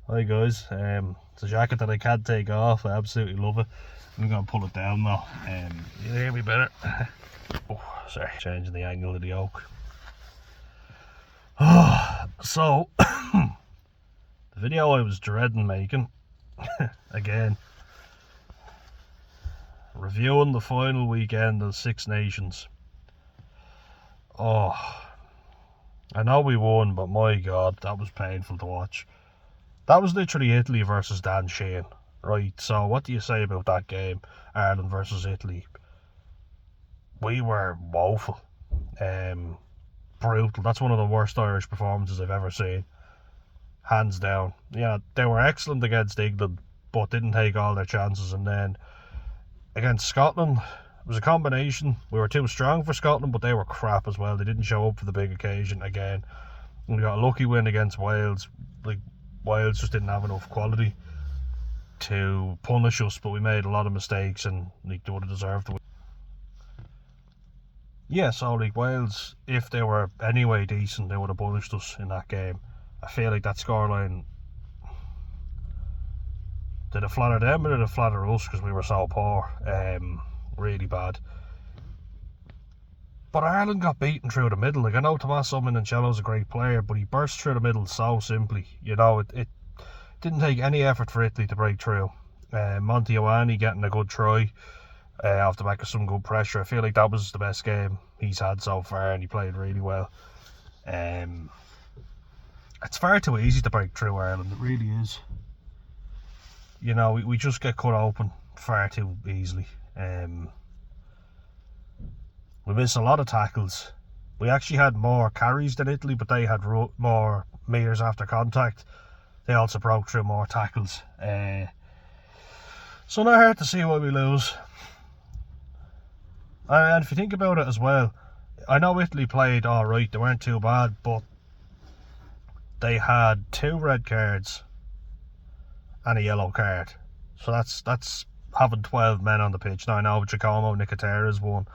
Hi guys, it's a jacket that I can't take off. I absolutely love it. I'm going to pull it down now. You hear me better? Oh, sorry, changing the angle of the yoke. So, the video I was dreading making, again, reviewing the final weekend of Six Nations. Oh, I know we won, but my God, that was painful to watch. That was literally Italy versus Dan Sheehan, right? So what do you say about that game, Ireland versus Italy? We were woeful, brutal. That's one of the worst Irish performances I've ever seen, hands down. Yeah, they were excellent against England, but didn't take all their chances. And then against Scotland, it was a combination. We were too strong for Scotland, but they were crap as well. They didn't show up for the big occasion again. We got a lucky win against Wales. Wales just didn't have enough quality to punish us, but we made a lot of mistakes and they would have deserved to win. Yeah, so Wales, if they were anyway decent, they would have punished us in that game. I feel like that scoreline, did it flatter them or did it flatter us because we were so poor? Really bad. But Ireland got beaten through the middle. I know Tommaso Minancello's a great player, but he burst through the middle so simply. It didn't take any effort for Italy to break through. Monty Ioane getting a good try off the back of some good pressure. I feel like that was the best game he's had so far, and he played really well. It's far too easy to break through Ireland. It really is. We just get cut open far too easily. We missed a lot of tackles. We actually had more carries than Italy, but they had more meters after contact. They also broke through more tackles. So not hard to see why we lose. And if you think about it as well, I know Italy played alright, they weren't too bad, but they had 2 red cards and a yellow card. So that's having 12 men on the pitch. Now I know Giacomo Nicotera's one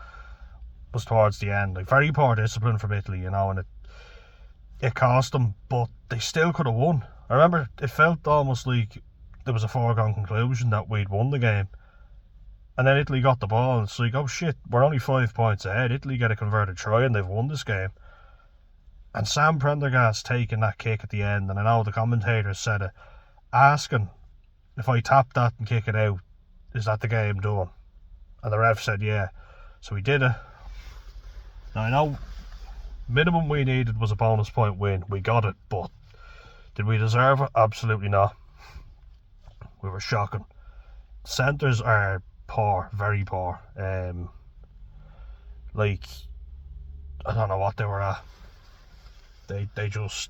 was towards the end. Very poor discipline from Italy, and it cost them, but they still could have won. I remember it felt almost like there was a foregone conclusion that we'd won the game. And then Italy got the ball, and it's like, oh shit, we're only 5 points ahead. Italy get a converted try, and they've won this game. And Sam Prendergast taking that kick at the end, and I know the commentators said it, asking, if I tap that and kick it out, is that the game done? And the ref said, yeah. So we did it. Now I know minimum we needed was a bonus point win. We got it, but did we deserve it? Absolutely not. We were shocking. Centres are poor, very poor. I don't know what they were at. They just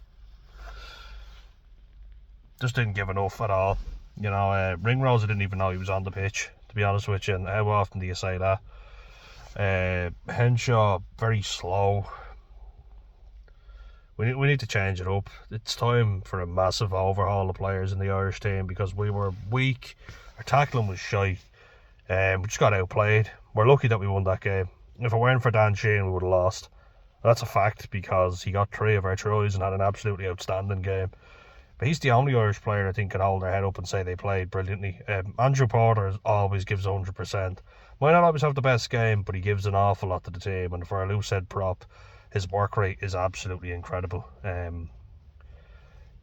didn't give enough at all. Ringrose, I didn't even know he was on the pitch, to be honest with you. And how often do you say that? Henshaw, very slow. We need to change it up. It's time for a massive overhaul of players in the Irish team because we were weak. Our tackling was shite. We just got outplayed. We're lucky that we won that game. If it weren't for Dan Sheehan, we would have lost. That's a fact because he got 3 of our tries and had an absolutely outstanding game. But he's the only Irish player I think can hold their head up and say they played brilliantly. Andrew Porter always gives 100%. Might not always have the best game, but he gives an awful lot to the team. And for a loosehead prop, his work rate is absolutely incredible.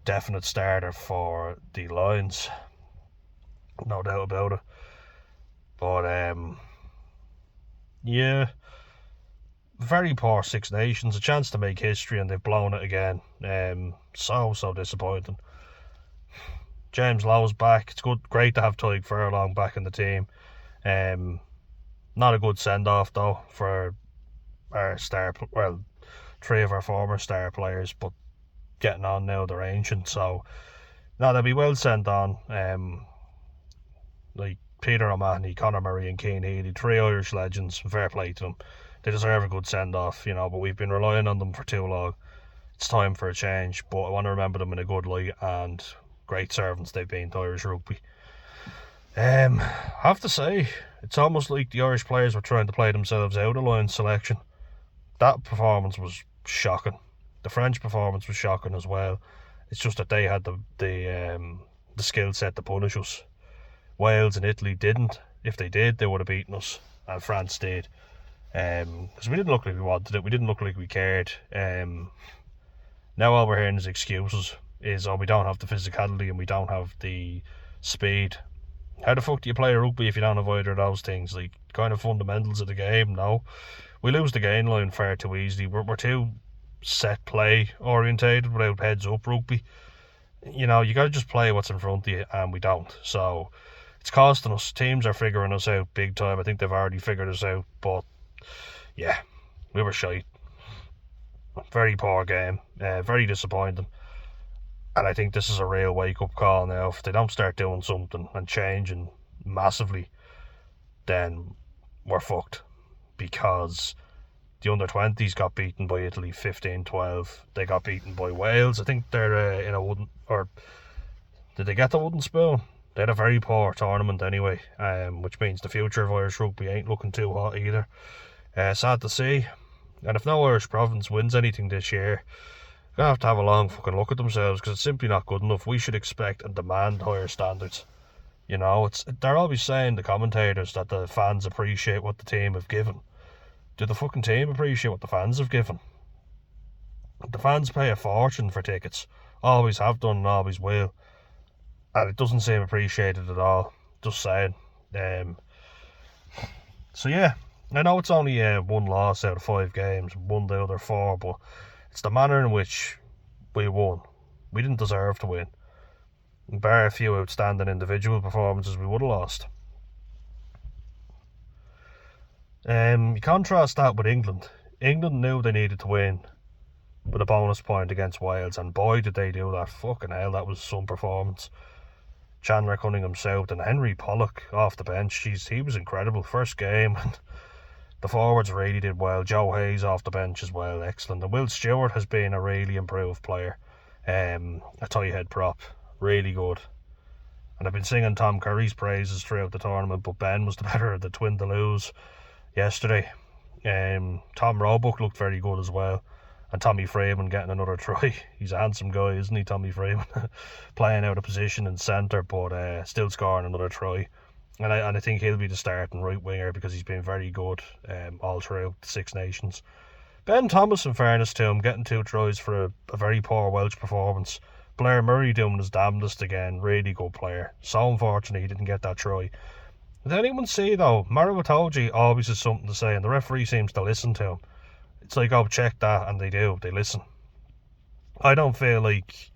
Definite starter for the Lions, no doubt about it. But yeah, very poor Six Nations. A chance to make history, and they've blown it again. So disappointing. James Lowe's back. It's great to have Tadhg Furlong back in the team. Not a good send-off though for our 3 of our former star players, but getting on now, they're ancient, so no, they'll be well sent on. Like Peter O'Mahony, Conor Murray and Cian Healy, 3 Irish legends, fair play to them. They deserve a good send-off, but we've been relying on them for too long. It's time for a change, but I want to remember them in a good light, and great servants they've been to Irish rugby. I have to say, it's almost like the Irish players were trying to play themselves out of Lions selection. That performance was shocking. The French performance was shocking as well. It's just that they had the the skill set to punish us. Wales and Italy didn't. If they did, they would have beaten us, and France did. Because we didn't look like we wanted it. We didn't look like we cared. Now all we're hearing is excuses. We don't have the physicality and we don't have the speed. How the fuck do you play rugby if you don't have either of those things? Like, kind of fundamentals of the game? No. We lose the gain line far too easily. We're too set play orientated without heads up rugby. You know, you got to just play what's in front of you, and we don't. So it's costing us. Teams are figuring us out big time. I think they've already figured us out. But yeah, we were shite. Very poor game. Very disappointing. And I think this is a real wake-up call now. If they don't start doing something and changing massively, then we're fucked. Because the under-20s got beaten by Italy 15-12. They got beaten by Wales. I think they're in a wooden... Or did they get the wooden spoon? They had a very poor tournament anyway, which means the future of Irish rugby ain't looking too hot either. Sad to see. And if no Irish province wins anything this year, they're going to have a long fucking look at themselves, because it's simply not good enough. We should expect and demand higher standards. You know, they're always saying, the commentators, that the fans appreciate what the team have given. Do the fucking team appreciate what the fans have given? The fans pay a fortune for tickets. Always have done and always will. And it doesn't seem appreciated at all. Just saying. So yeah, I know it's only one loss out of 5 games, won the other 4, but it's the manner in which we won. We didn't deserve to win. Bar a few outstanding individual performances, we would have lost. You contrast that with England. England knew they needed to win with a bonus point against Wales, and boy did they do that. Fucking hell, that was some performance. Chandler Cunningham's out, and Henry Pollock off the bench. Jeez, he was incredible. First game, and the forwards really did well. Joe Hayes off the bench as well, excellent. And Will Stewart has been a really improved player. A tie head prop, really good. And I've been singing Tom Curry's praises throughout the tournament, but Ben was the better of the twin to lose yesterday. Tom Roebuck looked very good as well. And Tommy Freeman getting another try. He's a handsome guy, isn't he, Tommy Freeman? Playing out of position in centre, but still scoring another try. And I think he'll be the starting right winger, because he's been very good all throughout the Six Nations. Ben Thomas, in fairness to him, getting 2 tries for a very poor Welsh performance. Blair Murray doing his damnedest again, really good player. So unfortunate he didn't get that try. Did anyone see, though, Maro Itoje always has something to say, and the referee seems to listen to him. It's like, oh, check that, and they do. They listen. I don't feel like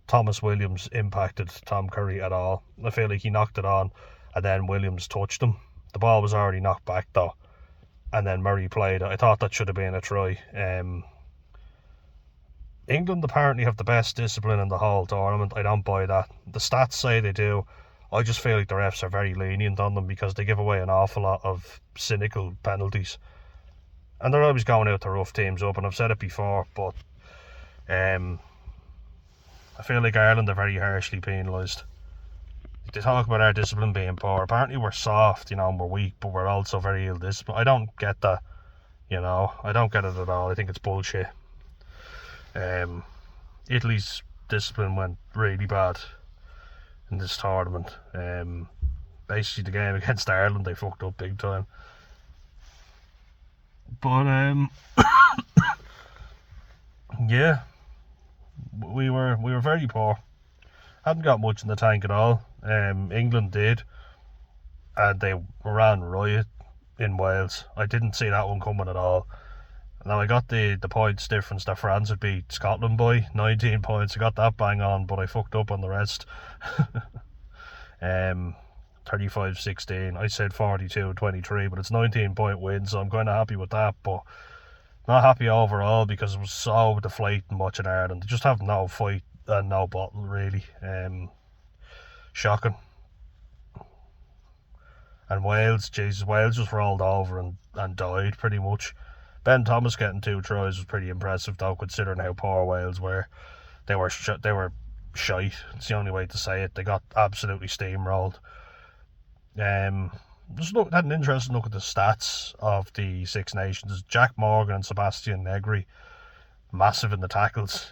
Thomas Williams impacted Tom Curry at all. I feel like he knocked it on, and then Williams touched him. The ball was already knocked back, though, and then Murray played it. I thought that should have been a try. England apparently have the best discipline in the whole tournament. I don't buy that. The stats say they do. I just feel like the refs are very lenient on them, because they give away an awful lot of cynical penalties. And they're always going out to rough teams up, and I've said it before, but I feel like Ireland are very harshly penalised. They talk about our discipline being poor. Apparently we're soft, you know, and we're weak, but we're also very ill-disciplined. I don't get that, you know. I don't get it at all. I think it's bullshit. Italy's discipline went really bad in this tournament. Basically the game against Ireland, they fucked up big time. But yeah, we were very poor. Hadn't got much in the tank at all. England did, and they ran riot in Wales. I didn't see that one coming at all. Now I got the points difference that France had beat Scotland by 19 points. I got that bang on, but I fucked up on the rest. 35-16. I said 42-23, but it's 19-point win, so I'm kind of happy with that, but not happy overall, because it was so deflating watching Ireland. They just have no fight and no bottle, really. Shocking. And Wales, Jesus, Wales just rolled over and died pretty much. Ben Thomas getting 2 tries was pretty impressive, though, considering how poor Wales were. They were shite. It's the only way to say it. They got absolutely steamrolled. Just had an interesting look at the stats of the Six Nations. Jack Morgan and Sebastian Negri, massive in the tackles.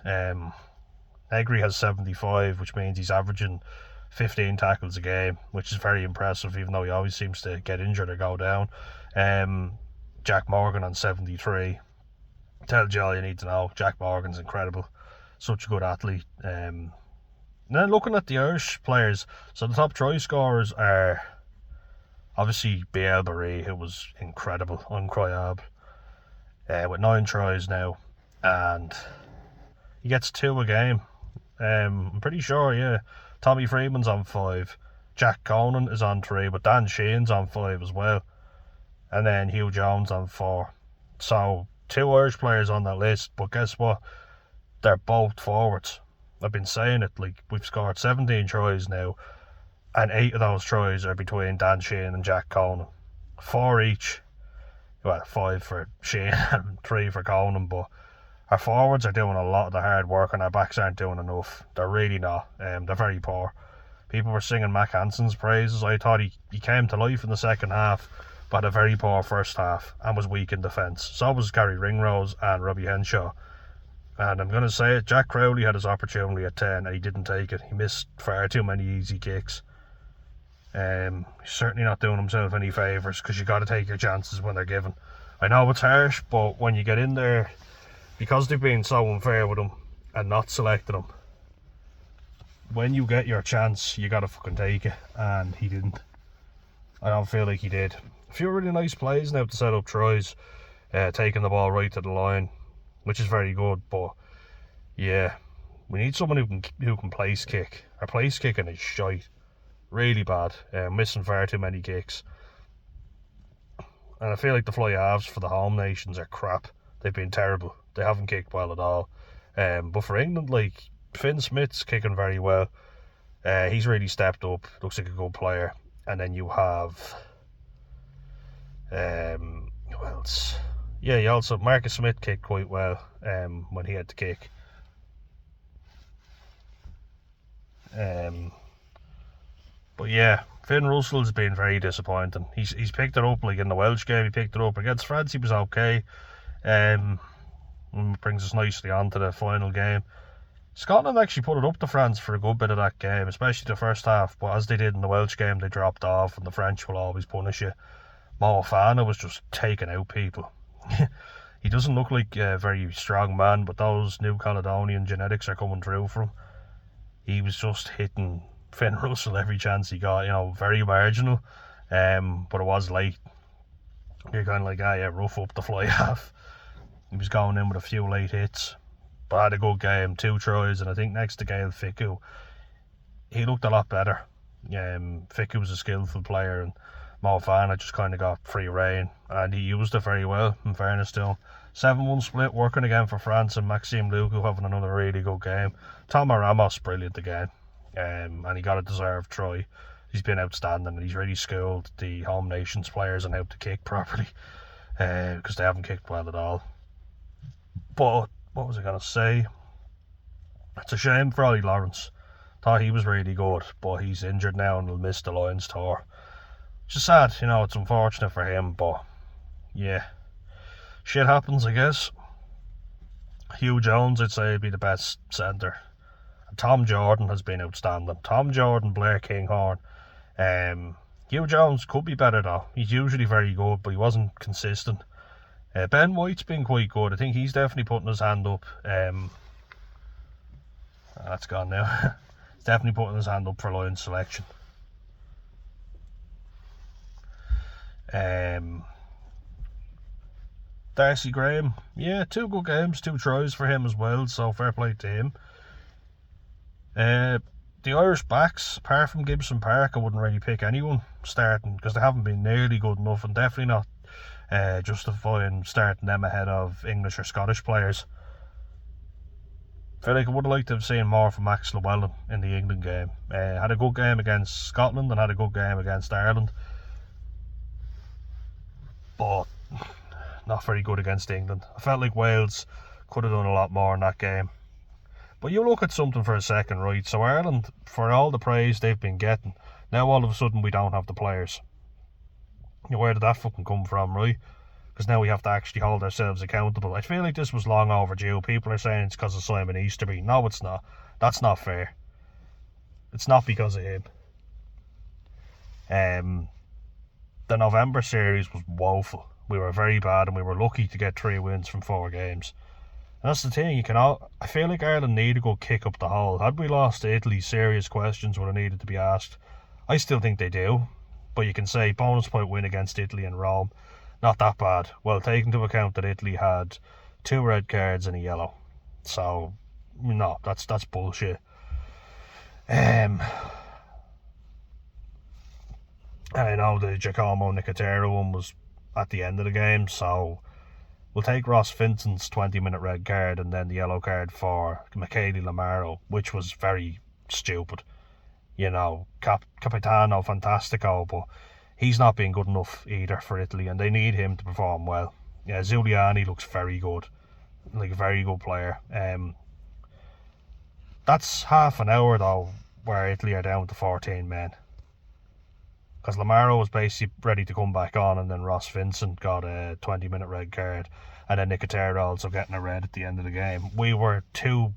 Negri has 75, which means he's averaging 15 tackles a game, which is very impressive, even though he always seems to get injured or go down. Jack Morgan on 73. Tells you all you need to know. Jack Morgan's incredible. Such a good athlete. And then looking at the Irish players, so the top try scorers are obviously Biel Barry, who was incredible, incroyable, with 9 tries now, and he gets 2 a game. I'm pretty sure, yeah. Tommy Freeman's on 5. Jack Conan is on 3, but Dan Sheehan's on 5 as well. And then Hugh Jones on 4. So 2 Irish players on that list, but guess what? They're both forwards. I've been saying it, like, we've scored 17 tries now, and 8 of those tries are between Dan Sheehan and Jack Conan. 4 each. Well, 5 for Sheehan and 3 for Conan, but our forwards are doing a lot of the hard work and our backs aren't doing enough. They're really not. They're very poor. People were singing Mac Hansen's praises. I thought he came to life in the second half, but had a very poor first half and was weak in defence. So was Gary Ringrose and Robbie Henshaw. And I'm going to say it, Jack Crowley had his opportunity at 10 and he didn't take it. He missed far too many easy kicks. He's certainly not doing himself any favours, because you got to take your chances when they're given. I know it's harsh, but when you get in there, because they've been so unfair with him and not selecting him, when you get your chance, you got to fucking take it, and he didn't. I don't feel like he did. A few really nice plays now to set up tries, taking the ball right to the line, which is very good, but yeah, we need someone who can place kick. Our place kicking is shite. Really bad. Missing far too many kicks. And I feel like the fly halves for the home nations are crap. They've been terrible. They haven't kicked well at all. But for England, like, Finn Smith's kicking very well. He's really stepped up. Looks like a good player. And then you have who else? Yeah, you also Marcus Smith kicked quite well when he had to kick. But yeah, Finn Russell's been very disappointing. He's picked it up, like in the Welsh game. He picked it up against France. He was okay. Brings us nicely on to the final game. Scotland actually put it up to France for a good bit of that game, especially the first half. But as they did in the Welsh game, they dropped off, and the French will always punish you. Mo Fana was just taking out people. He doesn't look like a very strong man, but those New Caledonian genetics are coming through for him. He was just hitting Finn Russell every chance he got, very marginal, but it was late. You're kind of like, rough up the fly half. He was going in with a few late hits, but had a good game, 2 tries, and I think next to Gael Fickou, he looked a lot better. Fickou was a skillful player, and Mo Fana just kind of got free rein, and he used it very well, in fairness to him. 7-1 split, working again for France, and Maxime Lucu having another really good game. Tom Ramos, brilliant again. And he got a deserved try. He's been outstanding, and he's really schooled the home nations players on how to kick properly, because they haven't kicked well at all. But what was I going to say? It's a shame for Ollie Lawrence. Thought he was really good, but he's injured now and will miss the Lions tour. Which is sad, it's unfortunate for him, but yeah, shit happens, I guess. Hugh Jones, I'd say, would be the best centre. Tom Jordan has been outstanding. Tom Jordan, Blair Kinghorn. Hugh Jones could be better though. He's usually very good, but he wasn't consistent. Ben White's been quite good. I think he's definitely putting his hand up. That's gone now. He's definitely putting his hand up for Lions selection. Darcy Graham, yeah, 2 good games, 2 tries for him as well, so fair play to him. The Irish backs, apart from Gibson Park, I wouldn't really pick anyone starting, because they haven't been nearly good enough, and definitely not justifying starting them ahead of English or Scottish players. I feel like I would have liked to have seen more from Max Llewellyn in the England game. Had a good game against Scotland and had a good game against Ireland, but not very good against England. I felt like Wales could have done a lot more in that game. But you look at something for a second, right? So Ireland, for all the praise they've been getting, now all of a sudden we don't have the players. Where did that fucking come from, right? Because now we have to actually hold ourselves accountable. I feel like this was long overdue. People are saying it's because of Simon Easterby. No, it's not. That's not fair. It's not because of him. The November series was woeful. We were very bad, and we were lucky to get 3 wins from 4 games. And that's the thing. I feel like Ireland need to go kick up the hole. Had we lost to Italy, serious questions would have needed to be asked. I still think they do, but you can say bonus point win against Italy and Rome, not that bad. Well, take into account that Italy had 2 red cards and a yellow, so no, that's bullshit. I know the Giacomo Nicotero one was at the end of the game, so we'll take Ross Vincent's 20-minute red card and then the yellow card for Michele Lamaro, which was very stupid. You know, Capitano Fantastico, but he's not been good enough either for Italy, and they need him to perform well. Yeah, Giuliani looks very good, like a very good player. That's half an hour though, where Italy are down to 14 men. Because Lamaro was basically ready to come back on, and then Ross Vincent got a 20-minute red card, and then Nicotero also getting a red at the end of the game. We were too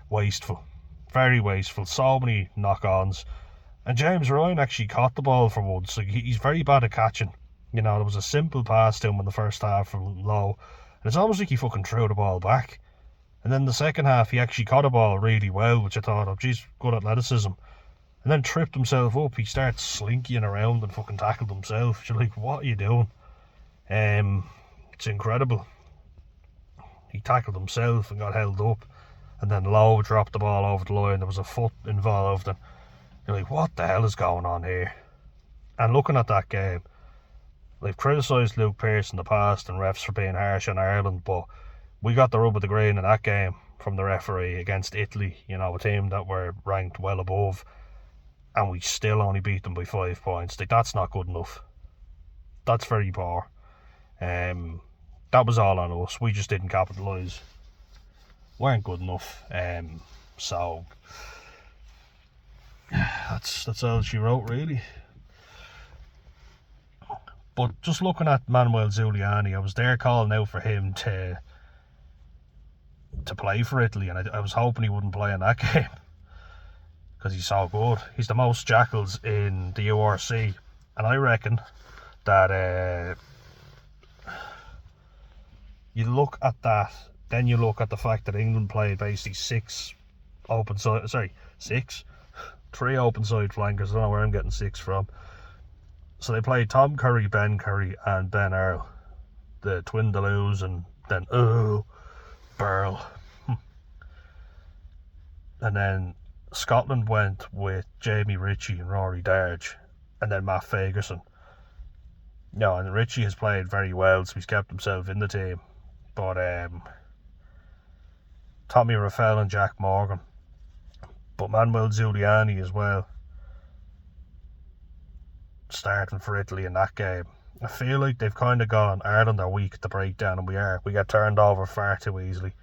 wasteful, very wasteful, so many knock-ons. And James Ryan actually caught the ball for once, so he's very bad at catching. You know, there was a simple pass to him in the first half from low, and it's almost like he fucking threw the ball back. And then the second half, he actually caught a ball really well, which I thought, oh geez, good athleticism. And then tripped himself up. He starts slinking around and fucking tackled himself. You're like, what are you doing? It's incredible. He tackled himself and got held up, and then Lowe dropped the ball over the line. There was a foot involved, and you're like, what the hell is going on here? And looking at that game, they've criticised Luke Pearce in the past and refs for being harsh on Ireland, but we got the rub of the green in that game from the referee against Italy, you know, a team that were ranked well above, and we still only beat them by 5 points. Like, that's not good enough. That's very poor. That was all on us. We just didn't capitalise. Weren't good enough. So that's all she wrote, really. But just looking at Manuel Giuliani, I was there calling out for him to play for Italy, and I was hoping he wouldn't play in that game, because he's so good. He's the most jackals in the URC, and I reckon that you look at that, then you look at the fact that England played basically 3 open side flankers. I don't know where I'm getting 6 from. So they played Tom Curry, Ben Curry and Ben Earl, the twin Deleuze, and then Burl. And then Scotland went with Jamie Ritchie and Rory Darge, and then Matt Fagerson. No, and Ritchie has played very well, so he's kept himself in the team. But Tommy Raffel and Jack Morgan. But Manuel Giuliani as well, starting for Italy in that game. I feel like they've kind of gone, Ireland are weak at the breakdown, and we get turned over far too easily.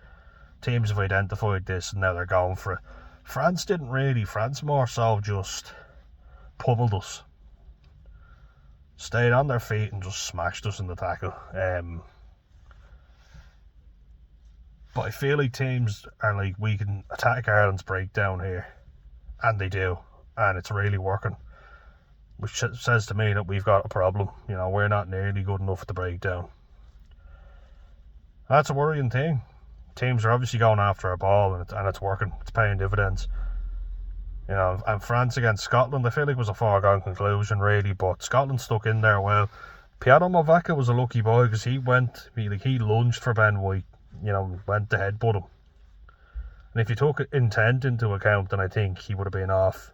Teams have identified this, and now they're going for it. France didn't really. France more so just pummeled us. Stayed on their feet and just smashed us in the tackle. But I feel like teams are like, we can attack Ireland's breakdown here. And they do. And it's really working. Which says to me that we've got a problem. You know, we're not nearly good enough at the breakdown. That's a worrying thing. Teams are obviously going after our ball, and it's working. It's paying dividends. You know, and France against Scotland, I feel like it was a foregone conclusion, really, but Scotland stuck in there well. Piero Mavaca was a lucky boy, because he lunged for Ben White, you know, went to headbutt him. And if you took intent into account, then I think he would have been off.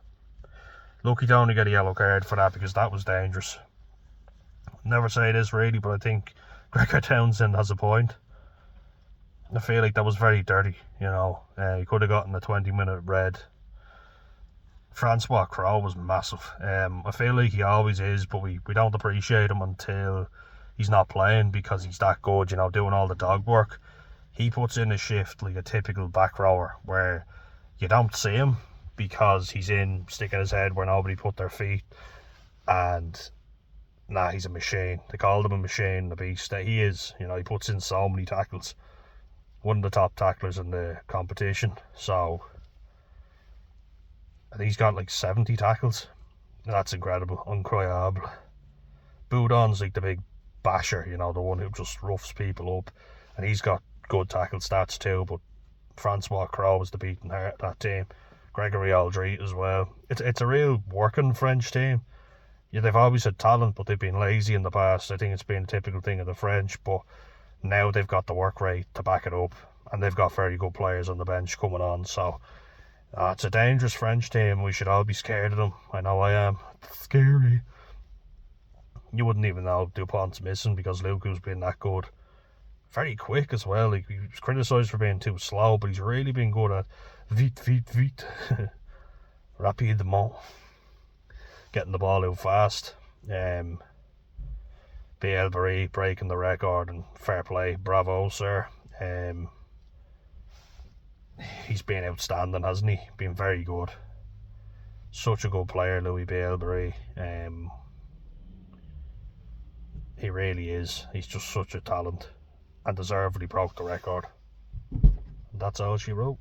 Lucky to only get a yellow card for that, because that was dangerous. Never say this really, but I think Gregor Townsend has a point. I feel like that was very dirty, you know. He could have gotten a 20-minute red. Francois Crowe was massive. I feel like he always is, but we don't appreciate him until he's not playing, because he's that good, you know, doing all the dog work. He puts in a shift like a typical back rower, where you don't see him because he's in sticking his head where nobody put their feet. And he's a machine. They called him a machine, a beast. He is, you know, he puts in so many tackles. One of the top tacklers in the competition. So And he's got like 70 tackles. That's incredible. Incroyable. Boudon's like the big basher, you know, the one who just roughs people up. And he's got good tackle stats too, but Francois Crowe is the beating heart of that team. Gregory Aldrit as well. It's a real working French team. Yeah, they've always had talent, but they've been lazy in the past. I think it's been a typical thing of the French, but now they've got the work rate to back it up, and they've got very good players on the bench coming on. So it's a dangerous French team. We should all be scared of them. I know I am. It's scary. You wouldn't even know Dupont's missing because Luku's been that good. Very quick as well. Like, he was criticised for being too slow, but he's really been good at vite. Rapidement. Getting the ball out fast. Bielbarré breaking the record, and fair play. Bravo, sir. He's been outstanding, hasn't he? Been very good. Such a good player, Louis Bielbarré. He really is. He's just such a talent, and deservedly broke the record. And that's all she wrote.